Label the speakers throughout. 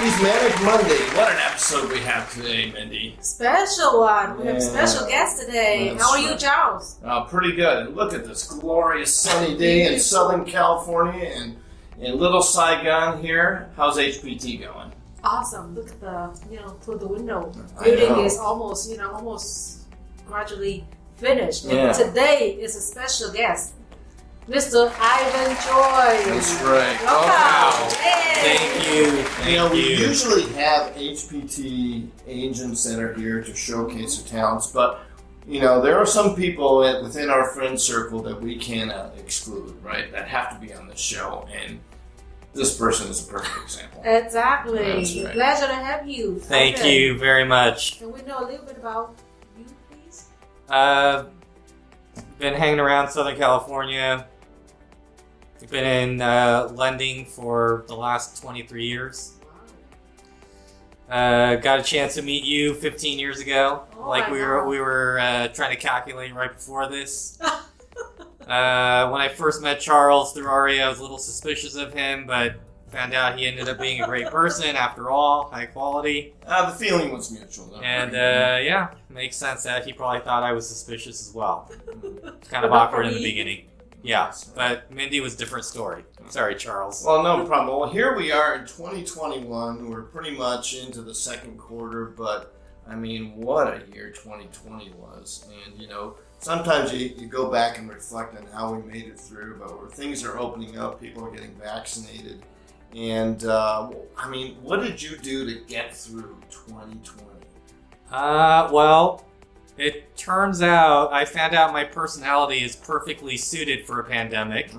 Speaker 1: Mindy's Manic Monday. What an episode we have today, Mindy.
Speaker 2: Special one. We have a special guest today. How are you, Charles?
Speaker 1: Pretty good. And look at this glorious sunny day in Southern California and in Little Saigon here. How's HPT going?
Speaker 2: Awesome. Look at the, through the window. Building is almost gradually finished. And today is a special guest. Mr. Ivan Choi.
Speaker 1: That's right.
Speaker 2: Welcome.
Speaker 1: Thank you. We usually have HPT agents that are here to showcase their talents, but there are some people within our friend circle that we cannot exclude, right? That have to be on the show, and this person is a perfect example.
Speaker 2: Exactly.
Speaker 1: That's right.
Speaker 2: Pleasure to have you.
Speaker 3: Thank you very much.
Speaker 2: Can we know a little bit about you, please?
Speaker 3: Been hanging around Southern California. I've been in lending for the last 23 years. Got a chance to meet you 15 years ago. We were trying to calculate right before this. When I first met Charles through AREAA, I was a little suspicious of him, but found out he ended up being a great person after all, high quality.
Speaker 1: The feeling was mutual, though.
Speaker 3: And makes sense that he probably thought I was suspicious as well. Kind of awkward in the beginning. Yeah, but Mindy was a different story. Sorry, Charles.
Speaker 1: Well, no problem. Well, here we are in 2021. We're pretty much into the second quarter, but I mean, what a year 2020 was. And, sometimes you go back and reflect on how we made it through, but where things are opening up, people are getting vaccinated. And, what did you do to get through 2020?
Speaker 3: Well, it turns out I found out my personality is perfectly suited for a pandemic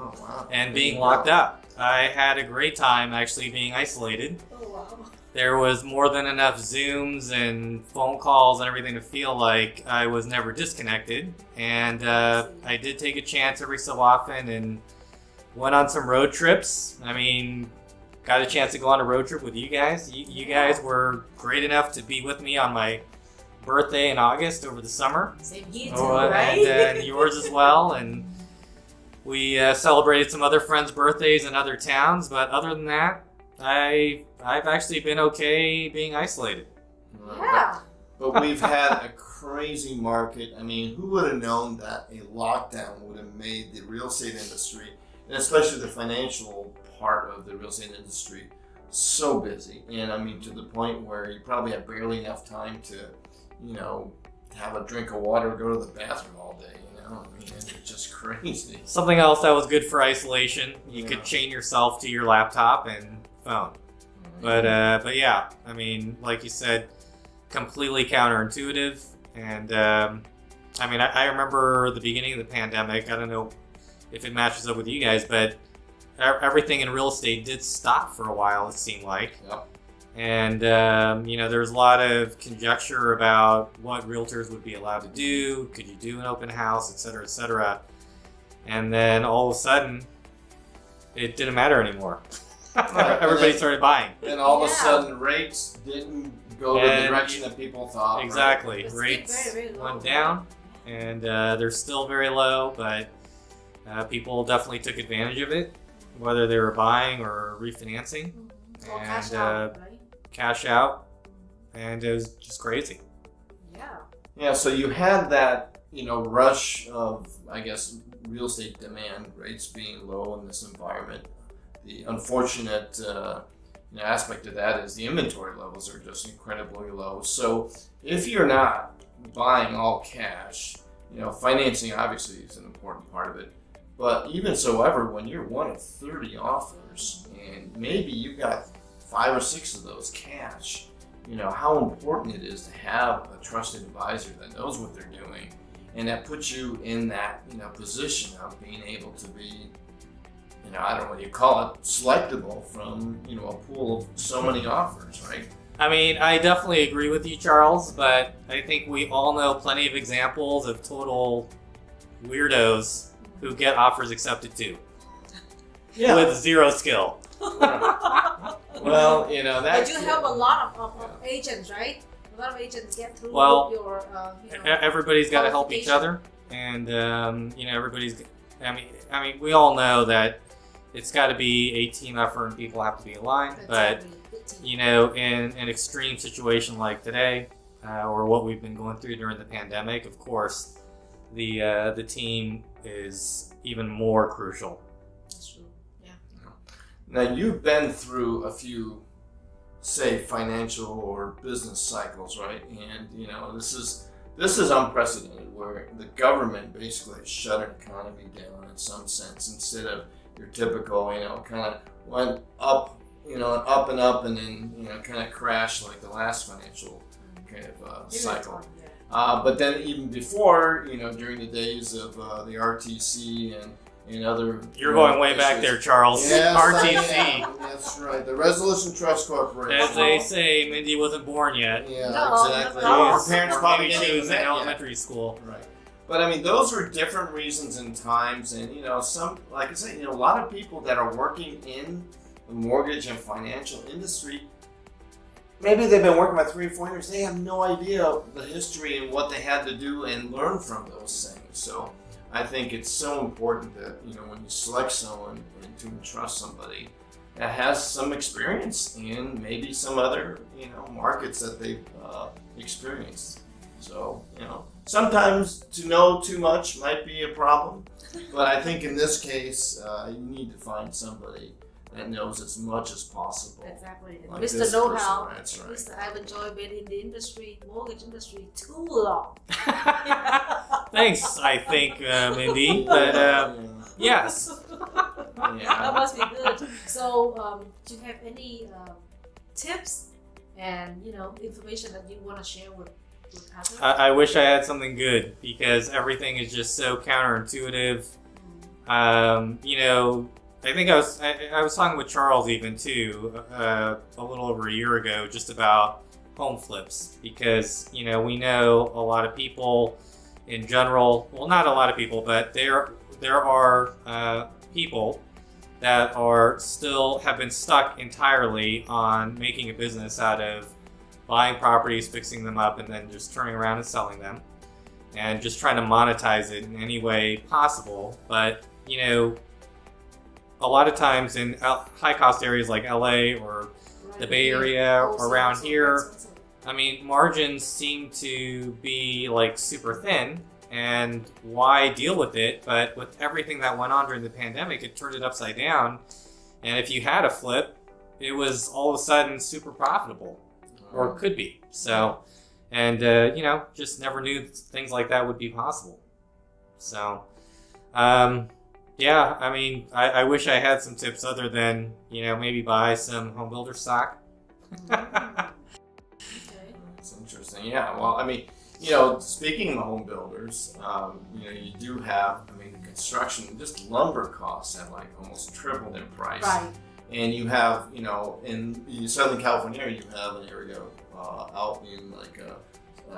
Speaker 3: and being locked up. I had a great time actually being isolated.
Speaker 2: Oh, wow.
Speaker 3: There was more than enough Zooms and phone calls and everything to feel like I was never disconnected. And I did take a chance every so often and went on some road trips. I mean, got a chance to go on a road trip with you guys. You guys were great enough to be with me on my birthday in August over the summer.
Speaker 2: Same here too, right?
Speaker 3: And yours as well. And we celebrated some other friends' birthdays in other towns. But other than that, I've actually been okay being isolated.
Speaker 2: Yeah.
Speaker 1: But we've had a crazy market. I mean, who would have known that a lockdown would have made the real estate industry, and especially the financial part of the real estate industry, so busy. And I mean, to the point where you probably have barely enough time to have a drink of water or go to the bathroom all day, I mean, it's just crazy.
Speaker 3: Something else that was good for isolation, you could chain yourself to your laptop and phone. But yeah, I mean, like you said, completely counterintuitive. And I remember the beginning of the pandemic, I don't know if it matches up with you guys, but everything in real estate did stop for a while, it seemed like.
Speaker 1: Yep.
Speaker 3: And, there was a lot of conjecture about what realtors would be allowed to do. Could you do an open house, et cetera, et cetera. And then all of a sudden, it didn't matter anymore. Everybody started buying.
Speaker 1: And all of a sudden, rates didn't go the direction that people thought.
Speaker 3: Exactly.
Speaker 2: Right?
Speaker 3: Rates
Speaker 2: very, very
Speaker 3: went down, and they're still very low, but people definitely took advantage of it, whether they were buying or refinancing.
Speaker 2: Or cash out, right?
Speaker 3: Cash out, and it was just crazy.
Speaker 1: Yeah, so you had that, rush of, I guess, real estate demand, rates being low in this environment. The unfortunate aspect of that is the inventory levels are just incredibly low. So if you're not buying all cash, financing obviously is an important part of it. But even so ever, when you're one of 30 offers and maybe you've got 5 or 6 of those cash, how important it is to have a trusted advisor that knows what they're doing, and that puts you in that position of being able to be, I don't know what you call it, selectable from a pool of so many offers, right?
Speaker 3: I mean, I definitely agree with you, Charles, but I think we all know plenty of examples of total weirdos who get offers accepted too, with zero skill.
Speaker 1: Well, that.
Speaker 2: But you help a lot of agents, right? A lot of agents get through your.
Speaker 3: Everybody's got to help each other, and everybody's. I mean, we all know that it's got to be a team effort, and people have to be aligned.
Speaker 2: Exactly.
Speaker 3: But you know, in an extreme situation like today, or what we've been going through during the pandemic, of course, the team is even more crucial.
Speaker 2: That's true. Yeah.
Speaker 1: Now you've been through a few, say, financial or business cycles, right? And you know, this is unprecedented, where the government basically shut an economy down in some sense, instead of your typical, you know, kind of went up, you know, up and up, and then, you know, kind of crashed like the last financial kind of cycle. But then even before, you know, during the days of the RTC and other...
Speaker 3: You're going way back there, Charles.
Speaker 1: Yes,
Speaker 3: RTC.
Speaker 1: That's right. The Resolution Trust Corporation.
Speaker 3: As they say, Mindy wasn't born yet.
Speaker 1: Yeah,
Speaker 2: No,
Speaker 1: exactly.
Speaker 2: no.
Speaker 1: Her parents
Speaker 3: Or
Speaker 1: probably
Speaker 3: maybe
Speaker 1: didn't
Speaker 3: she
Speaker 1: even
Speaker 3: was in
Speaker 1: met yet.
Speaker 3: elementary school.
Speaker 1: Right. But I mean, those were different reasons and times, and you know, some, like I said, you know, a lot of people that are working in the mortgage and financial industry, maybe they've been working about 3 or 4 years. They have no idea the history and what they had to do and learn from those things. So I think it's so important that, you know, when you select someone and to entrust somebody that has some experience in maybe some other, you know, markets that they've experienced. So, you know, sometimes to know too much might be a problem, but I think in this case, you need to find somebody that knows as much as possible.
Speaker 2: Exactly.
Speaker 1: Like
Speaker 2: Mr.
Speaker 1: this
Speaker 2: Know-how,
Speaker 1: person, that's right.
Speaker 2: Mr. Ivan Choi been in the industry, mortgage industry, too long.
Speaker 3: Thanks, I think, Mindy. But yes.
Speaker 2: That
Speaker 1: Yeah.
Speaker 2: must be good. So, do you have any tips and, you know, information that you want to share with others?
Speaker 3: I wish I had something good, because everything is just so counterintuitive. You know, I think I was talking with Charles even too, a little over a year ago, just about home flips, because, you know, we know a lot of people in general, well, not a lot of people, but there are people that are still have been stuck entirely on making a business out of buying properties, fixing them up, and then just turning around and selling them, and just trying to monetize it in any way possible. But, you know, a lot of times in high-cost areas like LA or the Bay Area around here, I mean, margins seem to be like super thin, and why deal with it? But with everything that went on during the pandemic, it turned it upside down. And if you had a flip, it was all of a sudden super profitable, or could be. So, and you know, just never knew things like that would be possible. So, yeah, I mean, I wish I had some tips other than, you know, maybe buy some home builder stock.
Speaker 2: Okay.
Speaker 1: That's interesting. Yeah, well, I mean, you know, speaking of home builders, you know, you do have, I mean, construction, just lumber costs have like almost tripled in price.
Speaker 2: Right.
Speaker 1: And you have, you know, in Southern California area, you have an area out in like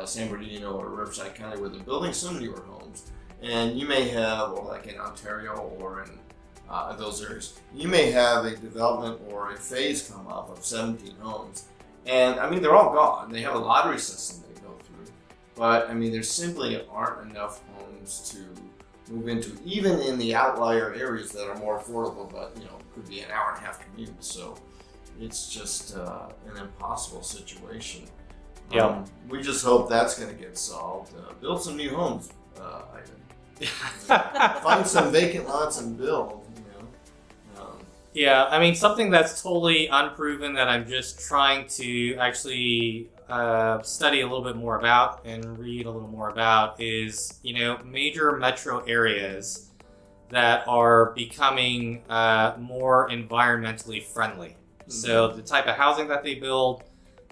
Speaker 1: San Bernardino or Riverside County where they're building some newer homes. And you may have, or like in Ontario or in those areas, you may have a development or a phase come up of 17 homes. And I mean, they're all gone. They have a lottery system they go through. But I mean, there simply aren't enough homes to move into, even in the outlier areas that are more affordable, but you know, could be an hour and a half commute. So it's just an impossible situation.
Speaker 3: Yeah.
Speaker 1: We just hope that's going to get solved. Build some new homes, Ivan. Find some vacant lots and build. You know.
Speaker 3: Yeah, I mean, something that's totally unproven that I'm just trying to actually study a little bit more about and read a little more about is, you know, major metro areas that are becoming more environmentally friendly. Mm-hmm. So the type of housing that they build,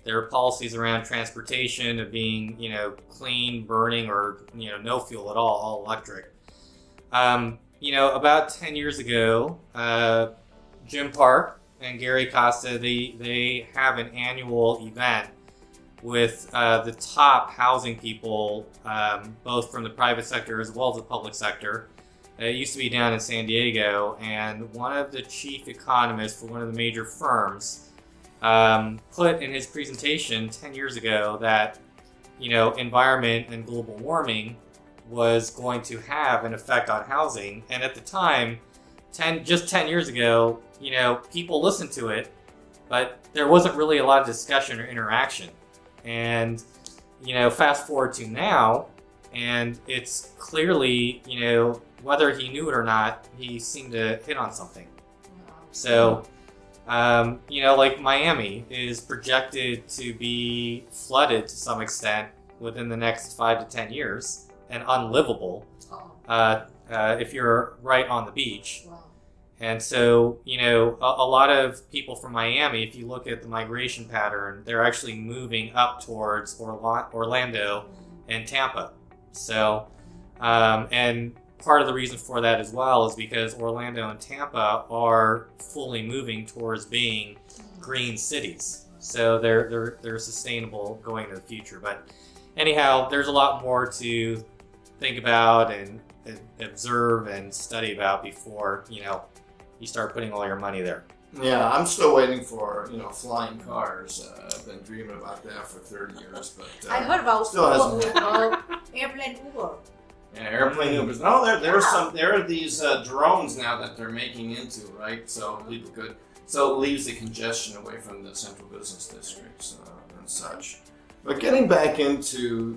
Speaker 3: there are policies around transportation of being, you know, clean, burning, or, you know, no fuel at all electric. You know, about 10 years ago, Jim Park and Gary Costa, they have an annual event with the top housing people, both from the private sector as well as the public sector. It used to be down in San Diego, and one of the chief economists for one of the major firms put in his presentation 10 years ago that, you know, environment and global warming was going to have an effect on housing. And at the time, just 10 years ago, you know, people listened to it, but there wasn't really a lot of discussion or interaction. And, fast forward to now, and it's clearly, whether he knew it or not, he seemed to hit on something. So, like Miami is projected to be flooded to some extent within the next 5 to 10 years and unlivable if you're right on the beach.
Speaker 2: Wow.
Speaker 3: And so, a lot of people from Miami, if you look at the migration pattern, they're actually moving up towards Orlando and Tampa. So, and part of the reason for that as well is because Orlando and Tampa are fully moving towards being green cities. So they're sustainable going into the future. But anyhow, there's a lot more to think about and observe and study about before, you start putting all your money there.
Speaker 1: Yeah, I'm still waiting for, flying cars. I've been dreaming about that for 30 years, but
Speaker 2: I heard about
Speaker 1: still hasn't
Speaker 2: airplane Uber.
Speaker 1: Yeah, airplane Ubers. No, there are these drones now that they're making into, right? So people could, so it leaves the congestion away from the central business districts and such. But getting back into,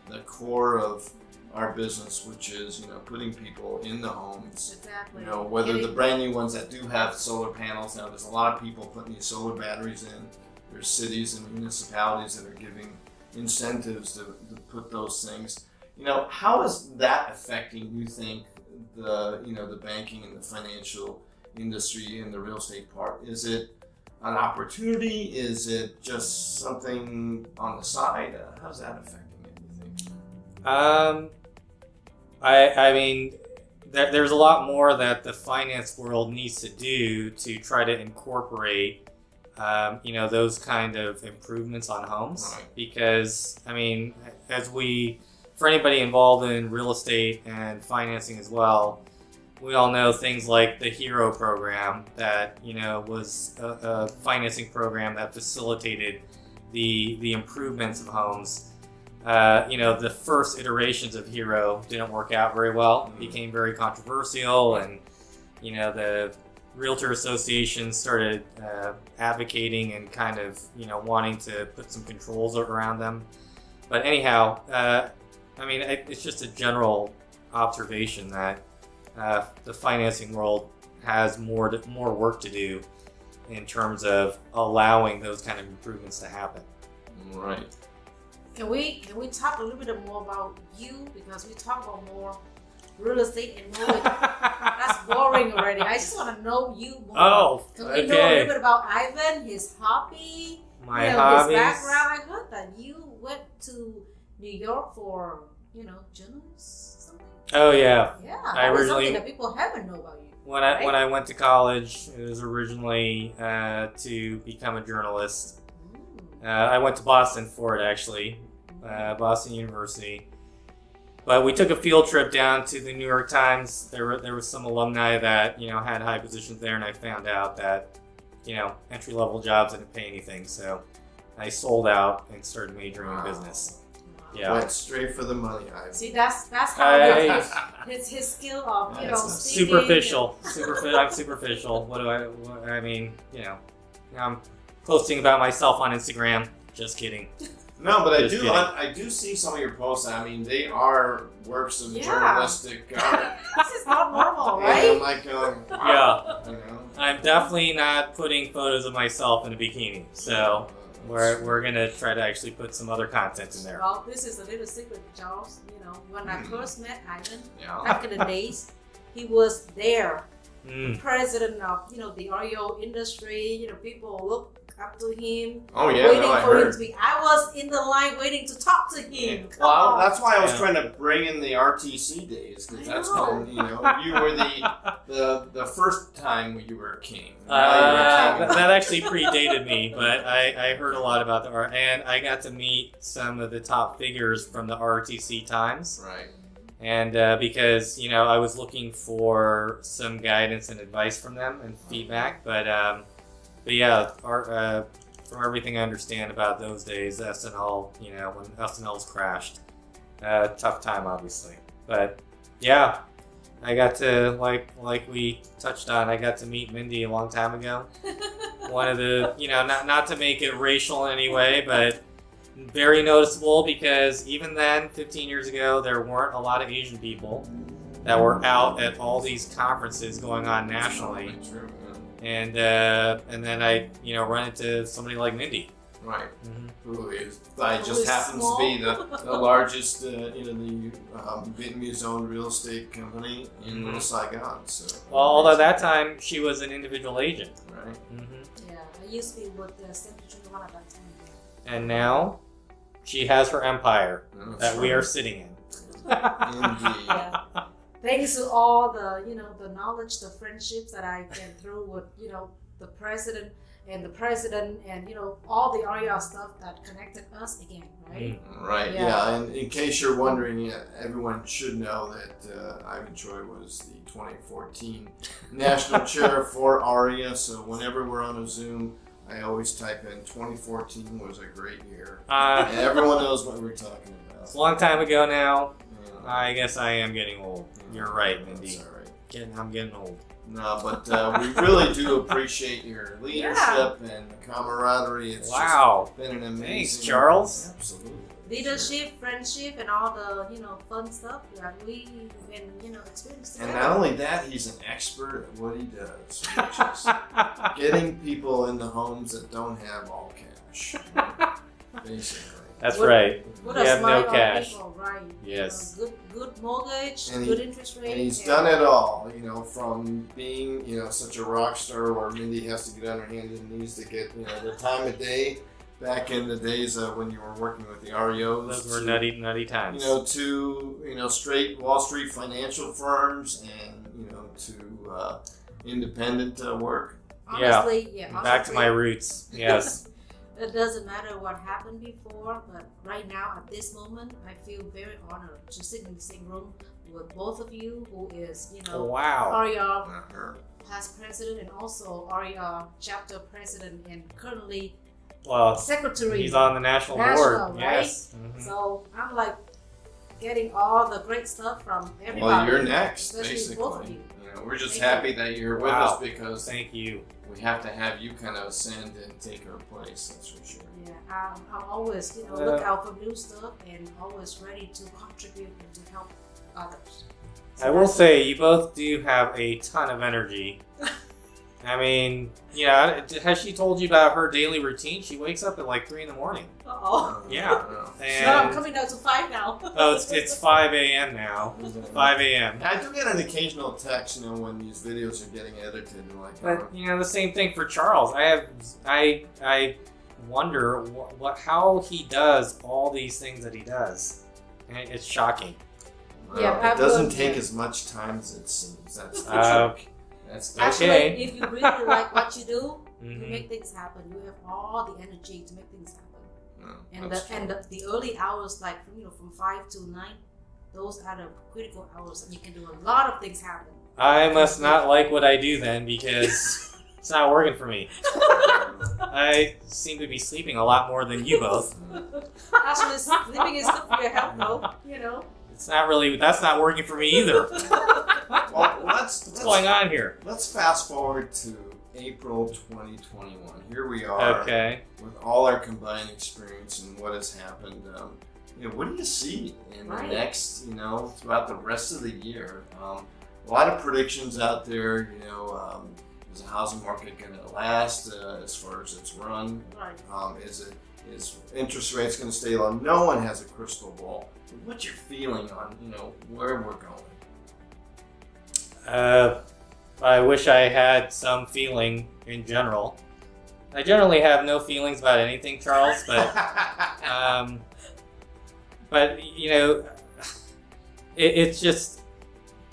Speaker 1: the core of our business, which is, putting people in the homes.
Speaker 2: Exactly.
Speaker 1: Whether the brand new ones that do have solar panels. Now, there's a lot of people putting these solar batteries in. There's cities and municipalities that are giving incentives to put those things. How is that affecting, you think, the banking and the financial industry and the real estate part? Is it an opportunity? Is it just something on the side? How's that affecting it, you think?
Speaker 3: I mean, there's a lot more that the finance world needs to do to try to incorporate, those kind of improvements on homes.
Speaker 1: Right.
Speaker 3: Because, for anybody involved in real estate and financing as well, we all know things like the HERO program that, was a financing program that facilitated the improvements of homes. The first iterations of HERO didn't work out very well. It became very controversial, and, the Realtor Association started advocating and kind of, wanting to put some controls around them. But anyhow, it's just a general observation that the financing world has more work to do in terms of allowing those kind of improvements to happen.
Speaker 1: Right.
Speaker 2: Can we talk a little bit more about you, because we talk about more real estate and more. That's boring already. I just want to know you more.
Speaker 3: Oh,
Speaker 2: Can we know a little bit about Ivan, his hobby,
Speaker 3: hobbies.
Speaker 2: his background? I heard that you went to New York for journalism. Something.
Speaker 3: Oh yeah.
Speaker 2: Yeah,
Speaker 3: I
Speaker 2: that was
Speaker 3: originally-
Speaker 2: something that people haven't know about you.
Speaker 3: When I went to college, it was originally to become a journalist. I went to Boston for it, actually, Boston University. But we took a field trip down to the New York Times. There was some alumni that had high positions there, and I found out that entry level jobs didn't pay anything. So I sold out and started majoring in business. Yeah,
Speaker 1: Went straight for the money, Ivan.
Speaker 2: See, that's how his skill of speaking.
Speaker 3: Superficial. I'm superficial. I'm posting about myself on Instagram. Just kidding.
Speaker 1: No, but
Speaker 3: Just kidding.
Speaker 1: I do see some of your posts. They are works of journalistic art.
Speaker 2: This is not normal,
Speaker 1: And
Speaker 2: right?
Speaker 1: I'm like,
Speaker 3: Yeah. I'm definitely not putting photos of myself in a bikini. So we're gonna try to actually put some other content in there.
Speaker 2: Well, this is a little secret, Charles. When I first met Ivan
Speaker 1: Yeah.
Speaker 2: back in the days, he was there,
Speaker 3: Mm.
Speaker 2: president of the AREAA industry. People look up to him,
Speaker 1: Oh yeah,
Speaker 2: waiting
Speaker 1: no, I
Speaker 2: for him
Speaker 1: heard.
Speaker 2: to be. I was in the line waiting to talk to him. Come
Speaker 1: Well,
Speaker 2: on.
Speaker 1: that's why I was
Speaker 3: Yeah.
Speaker 1: trying to bring in the RTC days, because
Speaker 2: I
Speaker 1: that's
Speaker 2: know.
Speaker 1: when you were the first time you were king. Now you're a king.
Speaker 3: That actually predated me, but I heard a lot about the art, and I got to meet some of the top figures from the RTC Times.
Speaker 1: Right.
Speaker 3: And because I was looking for some guidance and advice from them and feedback, but yeah, from everything I understand about those days, SNL, when SNL's crashed, tough time obviously. But yeah, I got to like we touched on, I got to meet Mindy a long time ago. one of the, not to make it racial in any way, but very noticeable because even then, 15 years ago, there weren't a lot of Asian people that were out at all these conferences going on nationally.
Speaker 1: True,
Speaker 3: and then I, run into somebody like Mindy.
Speaker 1: Right.
Speaker 3: Mm-hmm.
Speaker 1: Who just happens to be the largest, the Vietnamese-owned real estate company in Little Saigon. So.
Speaker 3: Well, although that time she was an individual agent.
Speaker 1: Right.
Speaker 3: Mm-hmm.
Speaker 2: Yeah, I used to be with the Central 21 at that time.
Speaker 3: And now she has her empire that we are sitting in.
Speaker 1: Indeed.
Speaker 2: Yeah. Thanks to all the, the knowledge, the friendships that I went through with, the president, and all the AREAA stuff that connected us again, right?
Speaker 1: Right, yeah. And in case you're wondering, everyone should know that Ivan Choi was the 2014 National Chair for AREAA. So whenever we're on a Zoom, I always type in 2014 was a great year. And everyone knows what we're talking about.
Speaker 3: It's a long time ago now. Yeah. I guess I am getting old. You're right, Mindy.
Speaker 1: That's all right.
Speaker 3: I'm getting old.
Speaker 1: No, but we really do appreciate your leadership and the camaraderie. It's just been an amazing.
Speaker 3: Thanks, Charles.
Speaker 1: Absolutely.
Speaker 2: Leadership, friendship, and all the fun stuff that we been experienced together.
Speaker 1: And not only that, he's an expert at what he does, which is getting people into homes that don't have all cash, basically.
Speaker 3: That's right.
Speaker 2: What
Speaker 3: we
Speaker 2: a
Speaker 3: have
Speaker 2: smile
Speaker 3: no
Speaker 2: on
Speaker 3: cash.
Speaker 2: people, right?
Speaker 3: Yes.
Speaker 2: Good mortgage,
Speaker 1: And
Speaker 2: good interest rate.
Speaker 1: And he's done it all, from being, such a rock star where Mindy has to get on her hands and knees to get, the time of day back in the days when you were working with the REOs.
Speaker 3: Those were nutty times.
Speaker 1: To, straight Wall Street financial firms and, to independent work.
Speaker 2: Honestly,
Speaker 3: Back to my roots, yes.
Speaker 2: It doesn't matter what happened before, but right now, at this moment, I feel very honored to sit in the same room with both of you, who is, AREAA past president and also AREAA chapter president and currently secretary.
Speaker 3: He's on the national board.
Speaker 2: Right?
Speaker 3: Yes. Mm-hmm.
Speaker 2: So I'm like getting all the great stuff from everybody.
Speaker 1: Well, you're next,
Speaker 2: especially
Speaker 1: basically.
Speaker 2: both of you.
Speaker 1: We're just happy that you're with us because
Speaker 3: thank you.
Speaker 1: We have to have you kind of ascend and take our place. That's for sure.
Speaker 2: Yeah, I'm always look out for new stuff and always ready to contribute and to help others. So
Speaker 3: I will say you both do have a ton of energy. I mean, has she told you about her daily routine? She wakes up at like 3 in the morning.
Speaker 2: Uh-oh.
Speaker 3: Yeah.
Speaker 2: And no, I'm coming down to 5 now.
Speaker 3: Oh, it's 5 a.m. now. 5 a.m.
Speaker 1: I do get an occasional text, when these videos are getting edited and like.
Speaker 3: But the same thing for Charles. I wonder how he does all these things that he does, and it's shocking.
Speaker 1: Well, it doesn't take as much time as it seems. That's the trick. That's
Speaker 2: actually,
Speaker 3: okay.
Speaker 2: If you really like what you do, you make things happen. You have all the energy to make things happen. And the early hours, like from 5 to 9, those are the critical hours, and you can do a lot of things happen.
Speaker 3: I must not like what I do then, because it's not working for me. I seem to be sleeping a lot more than you both.
Speaker 2: Actually, sleeping is good for your health, though.
Speaker 3: It's not really. That's not working for me either.
Speaker 1: Well, what's
Speaker 3: going on here?
Speaker 1: Let's fast forward to April 2021. Here we are.
Speaker 3: Okay.
Speaker 1: With all our combined experience and what has happened. What do you see in the next, throughout the rest of the year? A lot of predictions out there. Is the housing market going to last as far as its run?
Speaker 2: Right.
Speaker 1: Is interest rates going to stay low? No one has a crystal ball. What's your feeling on where we're going?
Speaker 3: I wish I had some feeling in general. I generally have no feelings about anything, Charles, but it's just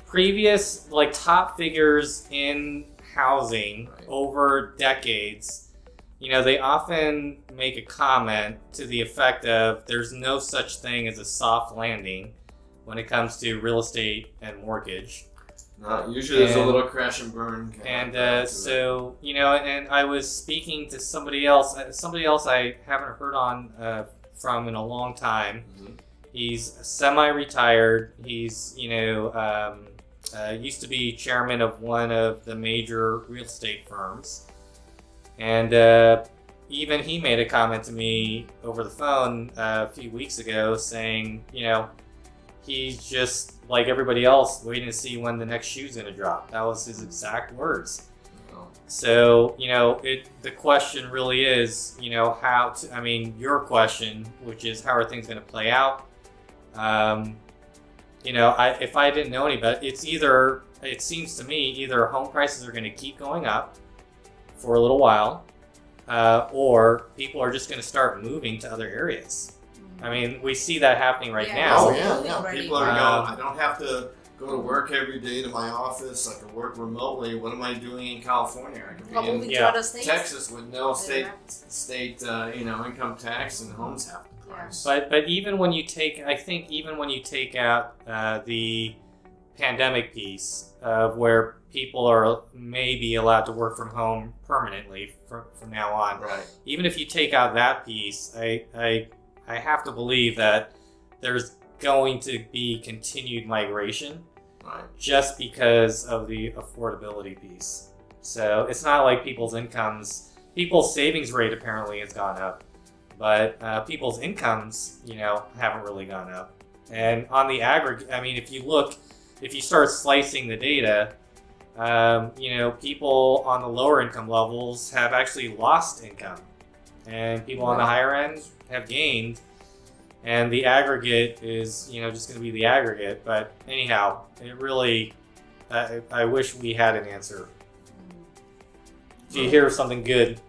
Speaker 3: previous top figures in housing over decades. They often make a comment to the effect of there's no such thing as a soft landing when it comes to real estate and mortgage.
Speaker 1: Usually there's a little crash and burn.
Speaker 3: And and I was speaking to somebody else I haven't heard from in a long time.
Speaker 1: Mm-hmm.
Speaker 3: He's semi-retired. He's, used to be chairman of one of the major real estate firms. And even he made a comment to me over the phone a few weeks ago saying, he's just like everybody else waiting to see when the next shoe's going to drop. That was his exact words. So, the question really is, your question, which is how are things going to play out? If I didn't know any better, it seems to me either home prices are going to keep going up for a little while, or people are just going to start moving to other areas. I mean, we see that happening right now.
Speaker 1: Oh, yeah. People are going, I don't have to go to work every day to my office. I can work remotely. What am I doing in California? I can be in Texas with no state income tax and homes half the price.
Speaker 3: But even when you take out the pandemic piece of where people are maybe allowed to work from home permanently from now on,
Speaker 1: right.
Speaker 3: Even if you take out that piece, I have to believe that there's going to be continued migration,
Speaker 1: right,
Speaker 3: just because of the affordability piece. So it's not like people's savings rate apparently has gone up, but people's incomes, haven't really gone up. And on the aggregate, I mean, if you start slicing the data, people on the lower income levels have actually lost income, and people on the higher end have gained. And the aggregate is, just going to be the aggregate. But anyhow, it really, I wish we had an answer. If you hear something good,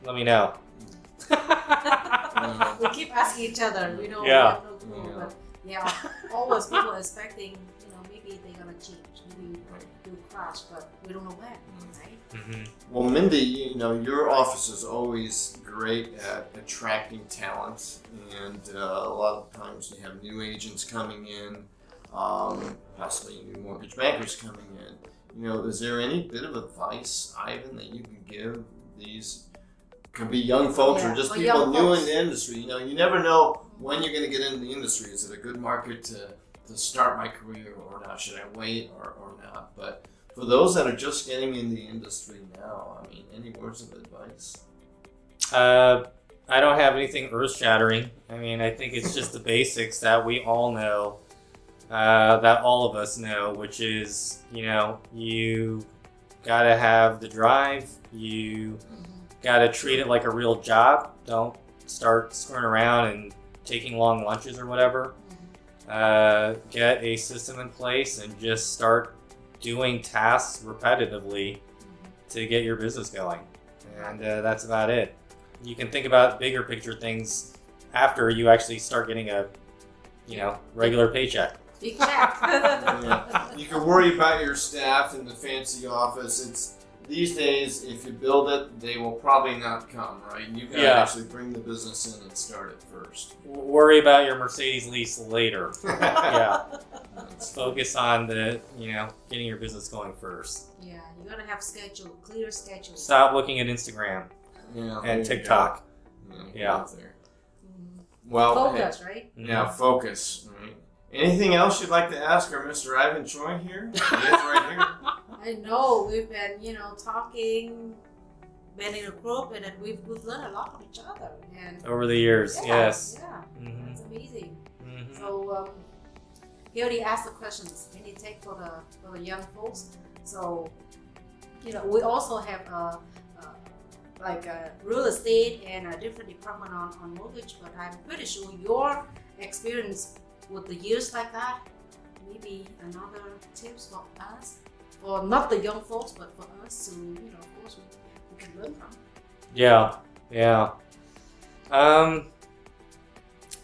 Speaker 3: let me know.
Speaker 2: We keep asking each other, we have no clue. But always people are expecting, maybe they're going to change, maybe do crash, but we don't know when, right?
Speaker 3: Mm-hmm.
Speaker 1: Well, Mindy, your office is always great at attracting talent, and a lot of times you have new agents coming in, possibly new mortgage bankers coming in. Is there any bit of advice, Ivan, that you can give these? Could be young folks or just people new in the industry. You never know when you're going to get into the industry. Is it a good market to start my career or not? Should I wait or not? But for those that are just getting in the industry now, I mean, any words of advice?
Speaker 3: I don't have anything earth-shattering. I mean, I think it's just the basics that we all know, that all of us know, which is, you gotta have the drive. You gotta treat it like a real job. Don't start screwing around and taking long lunches or whatever. Get a system in place and just start doing tasks repetitively to get your business going. And that's about it. You can think about bigger picture things after you actually start getting a, regular paycheck.
Speaker 2: Big check.
Speaker 1: You can worry about your staff in the fancy office. These days, if you build it, they will probably not come, right? You got to actually bring the business in and start it first.
Speaker 3: Worry about your Mercedes lease later. Focus on the, getting your business going first.
Speaker 2: Yeah, you got to have clear schedule.
Speaker 3: Stop looking at Instagram and TikTok.
Speaker 1: Yeah. Well,
Speaker 2: focus, right?
Speaker 1: Yeah, focus. Right? Anything else you'd like to ask our Mr. Ivan Choi here? He is right here.
Speaker 2: I know we've been, talking, been in a group, and we've learned a lot from each other. And
Speaker 3: over the years, yes.
Speaker 2: Yeah, it's amazing.
Speaker 3: Mm-hmm.
Speaker 2: So he already asked the questions. Any take for the young folks? So we also have like real estate and a different department on mortgage, but I'm pretty sure your experience with the years like that, maybe another tips for us. For not the young folks, but for us to, of course, we can learn from.
Speaker 3: Yeah.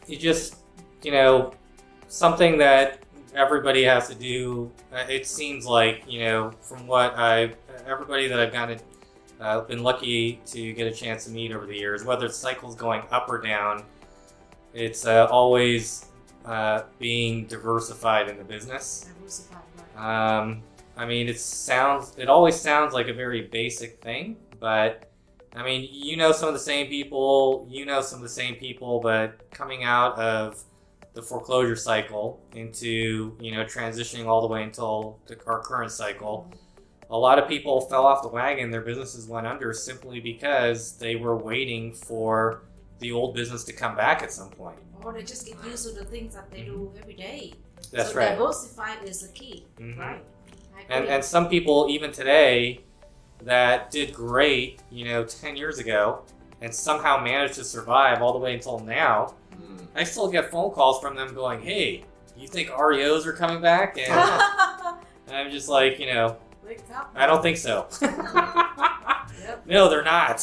Speaker 3: You just, something that everybody has to do. It seems like, from what everybody that I've gotten, been lucky to get a chance to meet over the years, whether it's cycles going up or down, it's always being diversified in the business.
Speaker 2: Diversified, right.
Speaker 3: I mean, it always sounds like a very basic thing, but I mean, some of the same people, but coming out of the foreclosure cycle into, transitioning all the way until our current cycle, a lot of people fell off the wagon. Their businesses went under simply because they were waiting for the old business to come back at some point.
Speaker 2: Or they just get used to the things that they do every day.
Speaker 3: That's
Speaker 2: so
Speaker 3: right.
Speaker 2: Diversify is the key, right? I agree.
Speaker 3: And some people even today that did great, 10 years ago and somehow managed to survive all the way until now. I still get phone calls from them going, "Hey, you think REOs are coming back?" And, and I'm just like, I don't think so.
Speaker 2: Yep.
Speaker 3: No, they're not.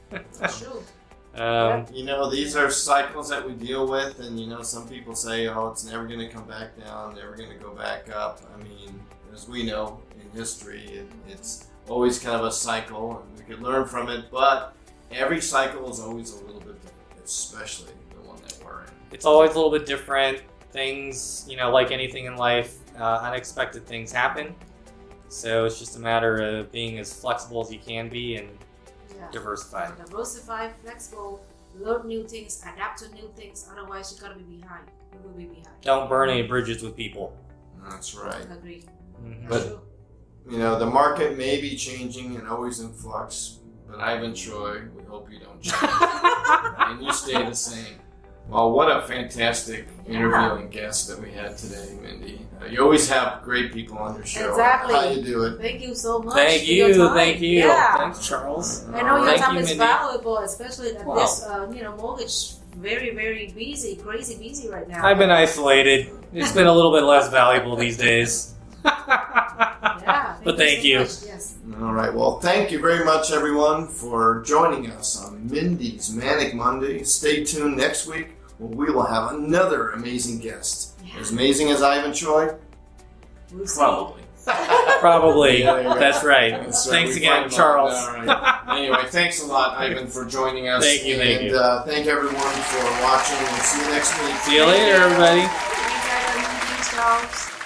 Speaker 2: That's true.
Speaker 1: These are cycles that we deal with, and some people say, "Oh, it's never going to come back down, never going to go back up." I mean, as we know in history, it's always kind of a cycle, and we can learn from it. But every cycle is always a little bit different, especially the one that we're in.
Speaker 3: It's always a little bit different. Things, like anything in life, unexpected things happen. So it's just a matter of being as flexible as you can be and diversify.
Speaker 2: Diversify, flexible, learn new things, adapt to new things. Otherwise, you're gonna be behind. You will be behind.
Speaker 3: Don't burn any bridges with people.
Speaker 1: That's right.
Speaker 2: I agree.
Speaker 3: Mm-hmm.
Speaker 1: But the market may be changing and always in flux. But Ivan, Choi, we hope you don't change and you stay the same. Well, what a fantastic interviewing guest that we had today, Mindy. You always have great people on your show.
Speaker 2: Exactly.
Speaker 1: How you do it?
Speaker 2: Thank you so much.
Speaker 3: Thank
Speaker 2: for your time.
Speaker 3: Thank you.
Speaker 2: Yeah.
Speaker 3: Thanks, Charles.
Speaker 2: I know your
Speaker 3: Thank
Speaker 2: time
Speaker 3: you,
Speaker 2: is
Speaker 3: Mindy.
Speaker 2: valuable, especially at
Speaker 3: Wow.
Speaker 2: this, mortgage very, very busy, crazy busy right now.
Speaker 3: I've been isolated. It's been a little bit less valuable these days.
Speaker 2: Yeah.
Speaker 3: But thank you.
Speaker 2: So much. Yes.
Speaker 1: All right. Well, thank you very much, everyone, for joining us on Mindy's Manic Monday. Stay tuned next week when we will have another amazing guest.
Speaker 2: Yeah.
Speaker 1: As amazing as Ivan Choi?
Speaker 2: We'll see.
Speaker 3: Probably. Probably.
Speaker 1: Yeah, there you go.
Speaker 3: That's right.
Speaker 1: That's right.
Speaker 3: Thanks
Speaker 1: We
Speaker 3: again,
Speaker 1: find
Speaker 3: Charles.
Speaker 1: out. All right. Anyway, thanks a lot, Ivan, for joining us.
Speaker 3: Thank you, thank
Speaker 1: and,
Speaker 3: you.
Speaker 1: Thank everyone for watching, and see you next week.
Speaker 3: See you later, everybody.
Speaker 2: Thanks, Adam. Thanks, Charles.